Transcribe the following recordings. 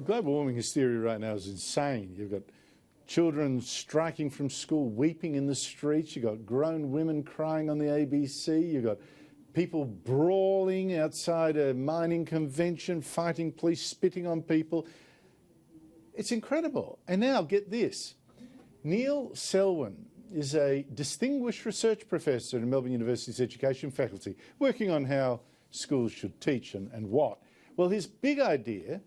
The global warming hysteria right now is insane. You've got children striking from school, weeping in the streets. You've got grown women crying on the ABC. You've got people brawling outside a mining convention, fighting police, spitting on people. It's incredible. And now, get this. Neil Selwyn is a distinguished research professor in Melbourne University's education faculty, working on how schools should teach and what. Well, his big idea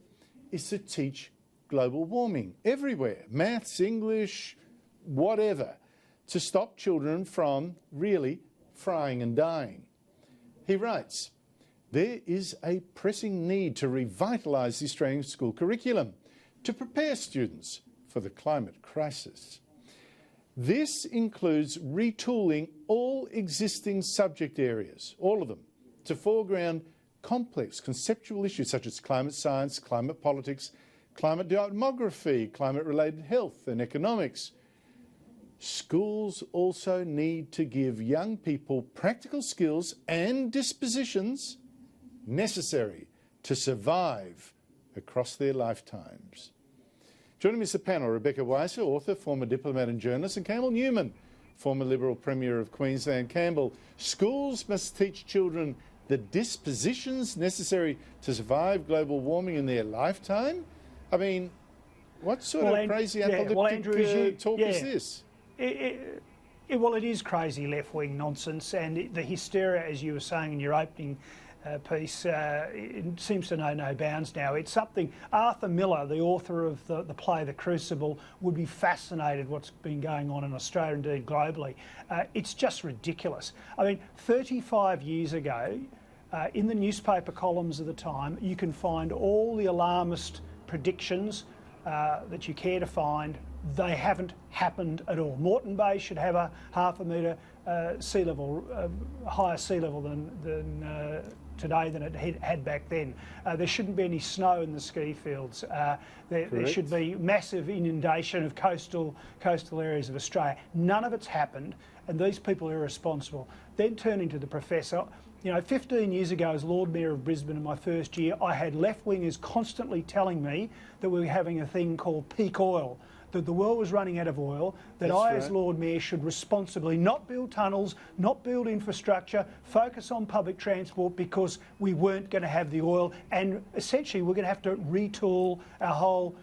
is to teach global warming everywhere, maths, English, whatever, to stop children from really frying and dying. He writes, there is a pressing need to revitalise the Australian school curriculum to prepare students for the climate crisis. This includes retooling all existing subject areas, all of them, to foreground complex conceptual issues such as climate science, climate politics, climate demography, climate-related health and economics. Schools also need to give young people practical skills and dispositions necessary to survive across their lifetimes. Joining me is the panel, Rebecca Weisser, author, former diplomat and journalist, and Campbell Newman, former Liberal Premier of Queensland. Campbell, schools must teach children the dispositions necessary to survive global warming in their lifetime? I mean, what sort of crazy apocalyptic talk is this? Well, it is crazy left-wing nonsense, and the hysteria, as you were saying in your opening piece, it seems to know no bounds now. It's something Arthur Miller, the author of the play The Crucible, would be fascinated what's been going on in Australia, indeed globally. It's just ridiculous. I mean, 35 years ago, in the newspaper columns of the time, you can find all the alarmist predictions that you care to find. They haven't happened at all. Moreton Bay should have a half a metre sea level, higher sea level than today than it had back then. There shouldn't be any snow in the ski fields. There should be massive inundation of coastal areas of Australia. None of it's happened, and these people are irresponsible. Then turning to the professor, you know, 15 years ago as Lord Mayor of Brisbane in my first year, I had left-wingers constantly telling me that we were having a thing called peak oil, that the world was running out of oil, that as Lord Mayor should responsibly not build tunnels, not build infrastructure, focus on public transport because we weren't going to have the oil, and essentially we're going to have to retool our whole,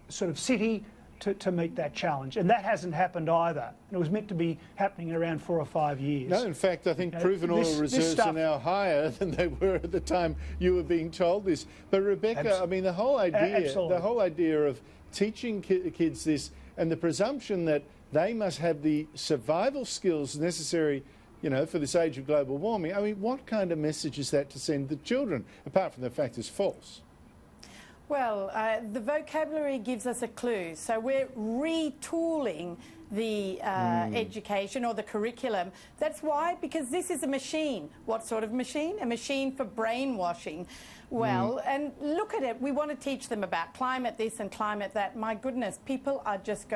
sort of city to meet that challenge. And that hasn't happened either. And it was meant to be happening in around 4 or 5 years. No, in fact, I think proven oil reserves are now higher than they were at the time you were being told this. But Rebecca, I mean, the whole idea of teaching kids this and the presumption that they must have the survival skills necessary, you know, for this age of global warming. I mean, what kind of message is that to send the children, apart from the fact it's false? Well, the vocabulary gives us a clue. So we're retooling the education or the curriculum. That's why, because this is a machine. What sort of machine? A machine for brainwashing. Well, and look at it. We want to teach them about climate this and climate that. My goodness, people are just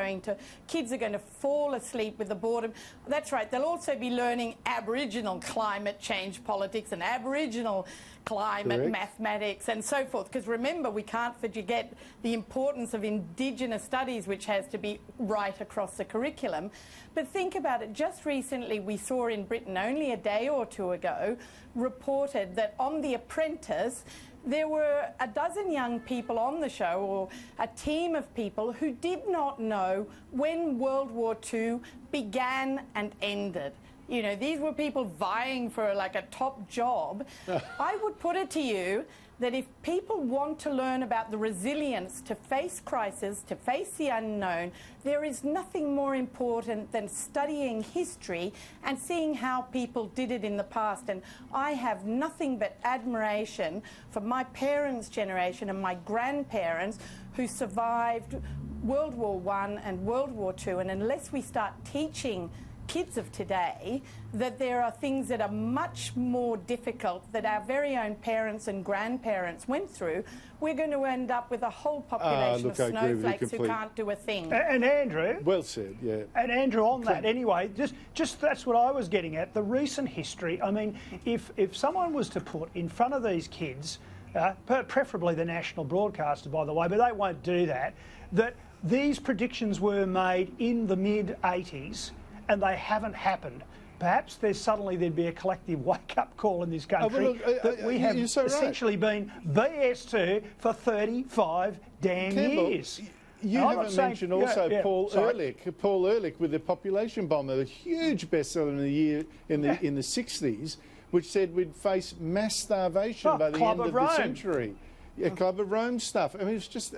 kids are going to fall asleep with the boredom. That's right. They'll also be learning Aboriginal climate change politics and Aboriginal climate mathematics and so forth. Because remember, we can't forget the importance of Indigenous studies, which has to be right across the curriculum. But think about it. Just recently, we saw in Britain, only a day or two ago, reported that on The Apprentice, there were a dozen young people on the show, or a team of people, who did not know when World War II began and ended. You know, these were people vying for like a top job. I would put it to you that if people want to learn about the resilience to face crisis, to face the unknown, there is nothing more important than studying history and seeing how people did it in the past. And I have nothing but admiration for my parents' generation and my grandparents who survived World War I and World War II. And unless we start teaching kids of today that there are things that are much more difficult that our very own parents and grandparents went through, we're going to end up with a whole population of snowflakes who can't do a thing. And Andrew... Well said, yeah. And Andrew, on that anyway, just that's what I was getting at, the recent history. I mean, if someone was to put in front of these kids preferably the national broadcaster, by the way, but they won't do that, that these predictions were made in the mid-80s and they haven't happened. Perhaps there'd be a collective wake-up call in this country that we have essentially been BS to for 35 damn years. You haven't mentioned also Paul Ehrlich with the population bomb, a huge bestseller in the 60s, which said we'd face mass starvation by the end of the century. Club of Rome stuff. I mean, it's just